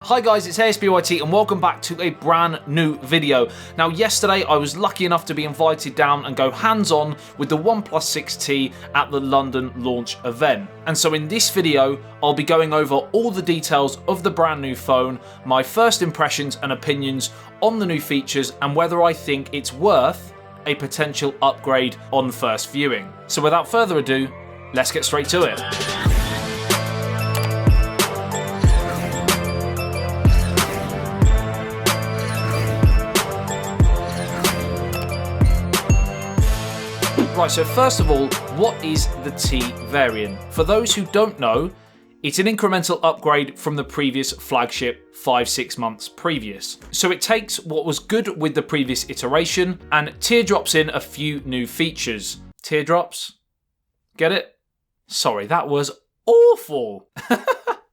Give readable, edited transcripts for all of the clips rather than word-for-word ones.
Hi guys, it's ASBYT and welcome back to a brand new video. Now yesterday I was lucky enough to be invited down and go hands-on with the OnePlus 6T at the London launch event. And so in this video, I'll be going over all the details of the brand new phone, my first impressions and opinions on the new features, and whether I think it's worth a potential upgrade on first viewing. So without further ado, let's get straight to it. Right, so first of all, what is the T variant? For those who don't know, it's an incremental upgrade from the previous flagship 5-6 months previous. So it takes what was good with the previous iteration and teardrops in a few new features. Teardrops? Get it? Sorry, that was awful.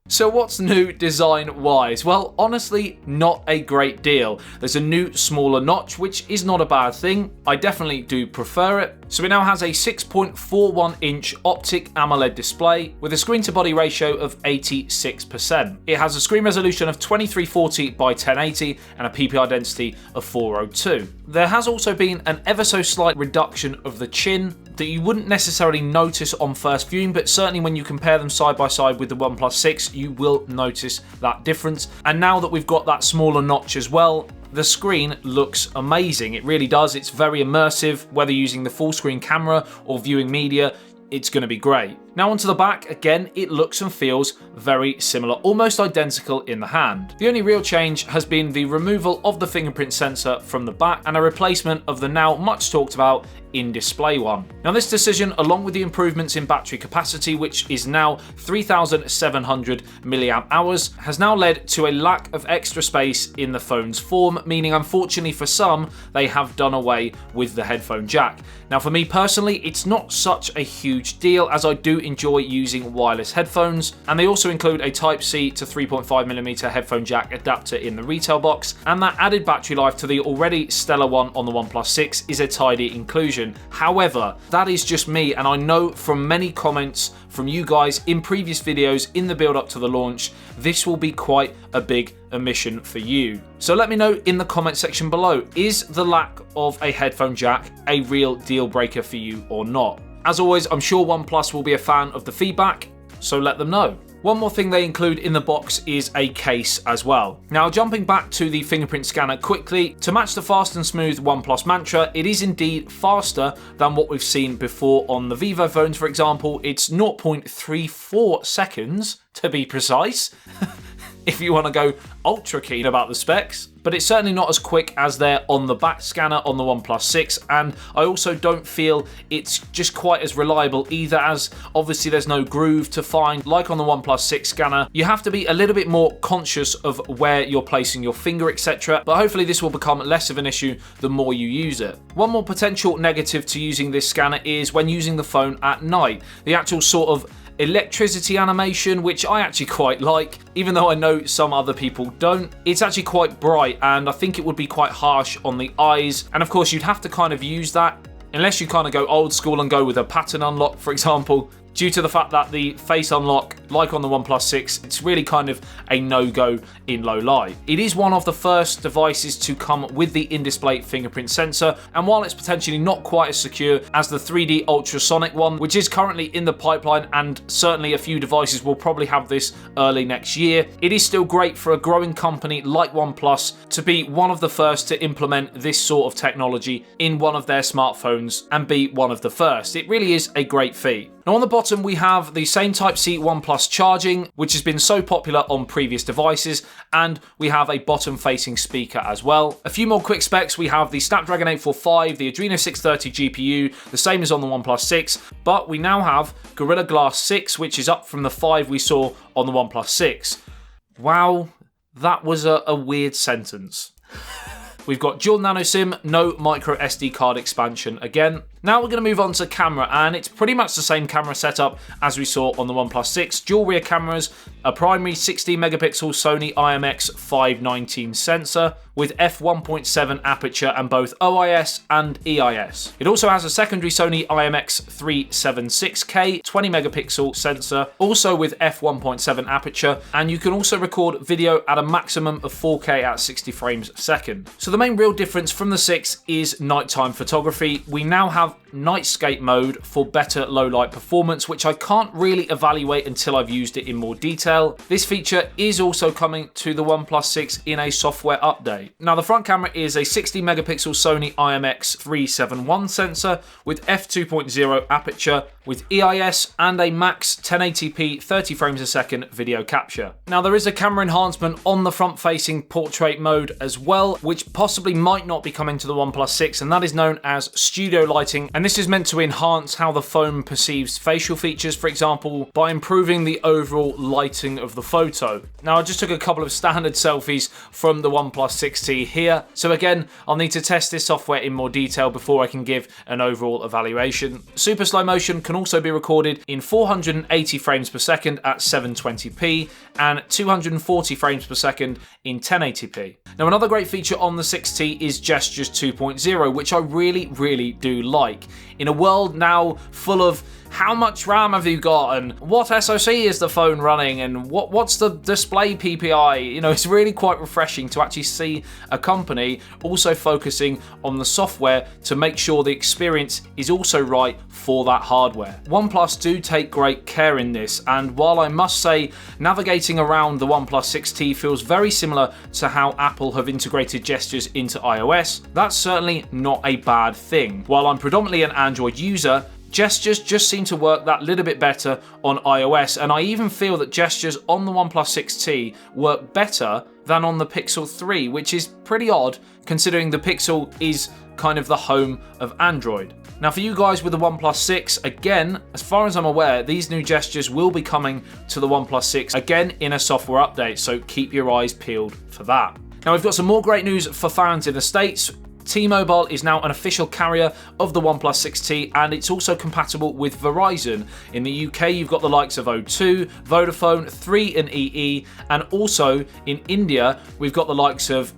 So what's new design-wise? Well, honestly, not a great deal. There's a new smaller notch, which is not a bad thing. I definitely do prefer it. So it now has a 6.41-inch optic AMOLED display with a screen-to-body ratio of 86%. It has a screen resolution of 2340 by 1080 and a PPI density of 402. There has also been an ever so slight reduction of the chin that you wouldn't necessarily notice on first viewing, but certainly when you compare them side by side with the OnePlus 6, you will notice that difference. And now that we've got that smaller notch as well, the screen looks amazing. It really does. It's very immersive. Whether using the full screen camera or viewing media, it's going to be great. Now onto the back, again, it looks and feels very similar, almost identical in the hand. The only real change has been the removal of the fingerprint sensor from the back and a replacement of the now much talked about in-display one. Now this decision, along with the improvements in battery capacity, which is now 3,700 milliamp hours, has now led to a lack of extra space in the phone's form, meaning unfortunately for some, they have done away with the headphone jack. Now for me personally, it's not such a huge deal as I do enjoy using wireless headphones, and they also include a Type-C to 3.5mm headphone jack adapter in the retail box, and that added battery life to the already stellar one on the OnePlus 6 is a tidy inclusion. However, that is just me, and I know from many comments from you guys in previous videos in the build up to the launch, this will be quite a big omission for you. So let me know in the comment section below, is the lack of a headphone jack a real deal breaker for you or not? As always, I'm sure OnePlus will be a fan of the feedback, so let them know. One more thing they include in the box is a case as well. Now jumping back to the fingerprint scanner quickly, to match the fast and smooth OnePlus mantra, it is indeed faster than what we've seen before on the Vivo phones, for example. It's 0.34 seconds to be precise. If you want to go ultra keen about the specs, but it's certainly not as quick as their on the back scanner on the OnePlus 6, and I also don't feel it's just quite as reliable either, as obviously there's no groove to find like on the OnePlus 6 scanner. You have to be a little bit more conscious of where you're placing your finger, etc., but hopefully this will become less of an issue the more you use it. One more potential negative to using this scanner is when using the phone at night. The actual sort of electricity animation, which I actually quite like, even though I know some other people don't. It's actually quite bright, and I think it would be quite harsh on the eyes, and of course you'd have to kind of use that unless you kind of go old school and go with a pattern unlock, for example, due to the fact that the face unlock, like on the OnePlus 6, it's really kind of a no-go in low light. It is one of the first devices to come with the in-display fingerprint sensor, and while it's potentially not quite as secure as the 3D ultrasonic one, which is currently in the pipeline, and certainly a few devices will probably have this early next year, it is still great for a growing company like OnePlus to be one of the first to implement this sort of technology in one of their smartphones and be one of the first. It really is a great feat. Now on the bottom we have the same Type-C OnePlus charging, which has been so popular on previous devices, and we have a bottom-facing speaker as well. A few more quick specs: we have the Snapdragon 845, the Adreno 630 GPU, the same as on the OnePlus 6, but we now have Gorilla Glass 6, which is up from the 5 we saw on the OnePlus 6. Wow, that was a weird sentence. We've got dual nano SIM, no micro SD card expansion again. Now we're going to move on to camera, and it's pretty much the same camera setup as we saw on the OnePlus 6. Dual rear cameras, a primary 16 megapixel Sony IMX519 sensor with f1.7 aperture and both OIS and EIS. It also has a secondary Sony IMX376K 20 megapixel sensor, also with f1.7 aperture, and you can also record video at a maximum of 4K at 60 frames a second. So the main real difference from the 6 is nighttime photography. We now have nightscape mode for better low light performance, which I can't really evaluate until I've used it in more detail. This feature is also coming to the OnePlus 6 in a software update. Now the front camera is a 60 megapixel Sony IMX371 sensor with f2.0 aperture with EIS and a max 1080p 30 frames a second video capture. Now there is a camera enhancement on the front facing portrait mode as well, which possibly might not be coming to the OnePlus 6, and that is known as studio lighting, and this is meant to enhance how the phone perceives facial features, for example, by improving the overall lighting of the photo. Now I just took a couple of standard selfies from the OnePlus 6T here, so again I'll need to test this software in more detail before I can give an overall evaluation. Super slow motion can also be recorded in 480 frames per second at 720p and 240 frames per second in 1080p. Now another great feature on the 6T is Gestures 2.0, which I really do like. In a world now full of how much RAM have you got and what SoC is the phone running and what's the display PPI, you know, it's really quite refreshing to actually see a company also focusing on the software to make sure the experience is also right for that hardware. OnePlus do take great care in this, and while I must say navigating around the OnePlus 6T feels very similar to how Apple have integrated gestures into iOS, that's certainly not a bad thing. While I'm predominantly an Android user, gestures just seem to work that little bit better on iOS, and I even feel that gestures on the OnePlus 6T work better than on the Pixel 3, which is pretty odd considering the Pixel is kind of the home of Android. Now for you guys with the OnePlus 6, again, as far as I'm aware, these new gestures will be coming to the OnePlus 6 again in a software update, so keep your eyes peeled for that. Now we've got some more great news for fans in the States. T-Mobile is now an official carrier of the OnePlus 6T, and it's also compatible with Verizon. In the UK, you've got the likes of O2, Vodafone, 3 and EE, and also in India, we've got the likes of,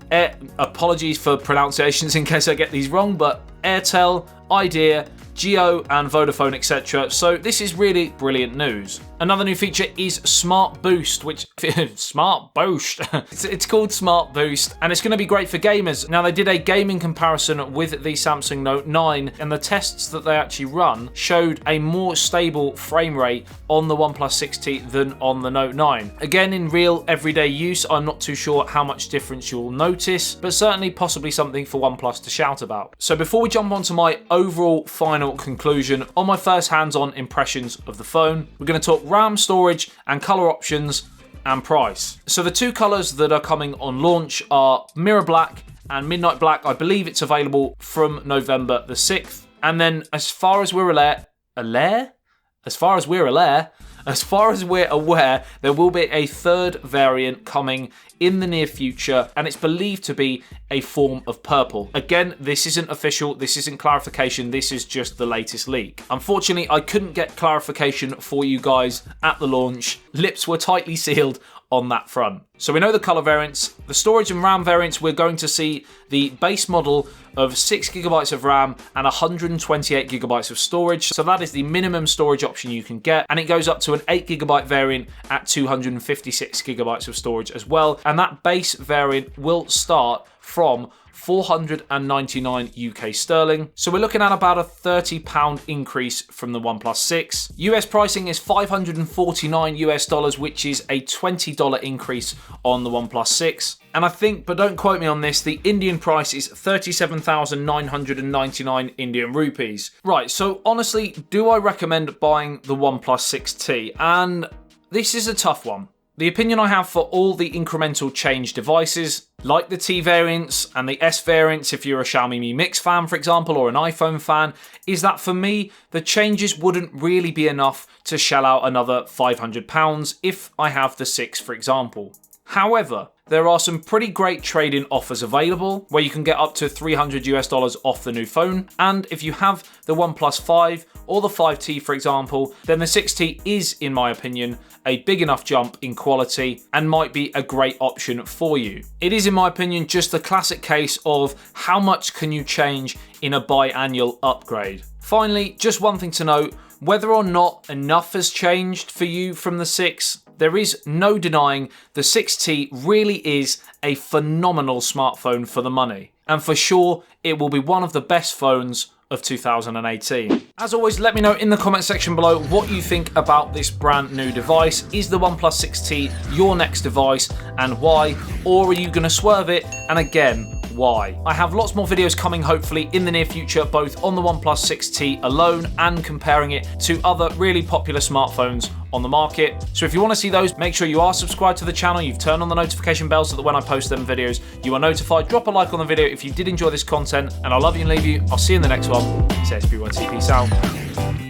apologies for pronunciations in case I get these wrong, but Airtel, Idea, Jio and Vodafone, etc. So this is really brilliant news. Another new feature is Smart Boost, which Smart Boost. It's called Smart Boost, and it's going to be great for gamers. Now they did a gaming comparison with the Samsung Note 9, and the tests that they actually run showed a more stable frame rate on the OnePlus 6T than on the Note 9. Again, in real everyday use, I'm not too sure how much difference you'll notice, but certainly possibly something for OnePlus to shout about. So before we jump on to my overall final conclusion on my first hands-on impressions of the phone, we're going to talk RAM, storage and color options and price. So the two colors that are coming on launch are Mirror Black and Midnight Black. I believe it's available from November the 6th. And then as far as we're aware, there will be a third variant coming in the near future, and it's believed to be a form of purple. Again, this isn't official, this isn't clarification, this is just the latest leak. Unfortunately, I couldn't get clarification for you guys at the launch. Lips were tightly sealed on that front. So we know the color variants. The storage and RAM variants, we're going to see the base model of 6GB of RAM and 128GB of storage. So that is the minimum storage option you can get, and it goes up to an 8GB variant at 256GB of storage as well. And that base variant will start from 499 UK sterling. So we're looking at about a £30 increase from the OnePlus 6. US pricing is $549 US, which is a $20 increase on the OnePlus 6. And I think, but don't quote me on this, the Indian price is 37,999 Indian rupees. Right, so honestly, do I recommend buying the OnePlus 6T? And this is a tough one. The opinion I have for all the incremental change devices, like the T variants and the S variants if you're a Xiaomi Mi Mix fan, for example, or an iPhone fan, is that for me, the changes wouldn't really be enough to shell out another £500 if I have the 6, for example. However, there are some pretty great trade-in offers available where you can get up to $300 off the new phone. And if you have the OnePlus 5 or the 5T, for example, then the 6T is, in my opinion, a big enough jump in quality and might be a great option for you. It is, in my opinion, just the classic case of how much can you change in a biannual upgrade. Finally, just one thing to note, whether or not enough has changed for you from the 6, there is no denying the 6T really is a phenomenal smartphone for the money. And for sure, it will be one of the best phones of 2018. As always, let me know in the comment section below what you think about this brand new device. Is the OnePlus 6T your next device and why? Or are you going to swerve it? And again, why? I have lots more videos coming hopefully in the near future, both on the OnePlus 6T alone and comparing it to other really popular smartphones on the market. So if you want to see those, make sure you are subscribed to the channel, you've turned on the notification bell so that when I post them videos, you are notified. Drop a like on the video if you did enjoy this content, and I love you and leave you. I'll see you in the next one. It's ASBYT. Peace out.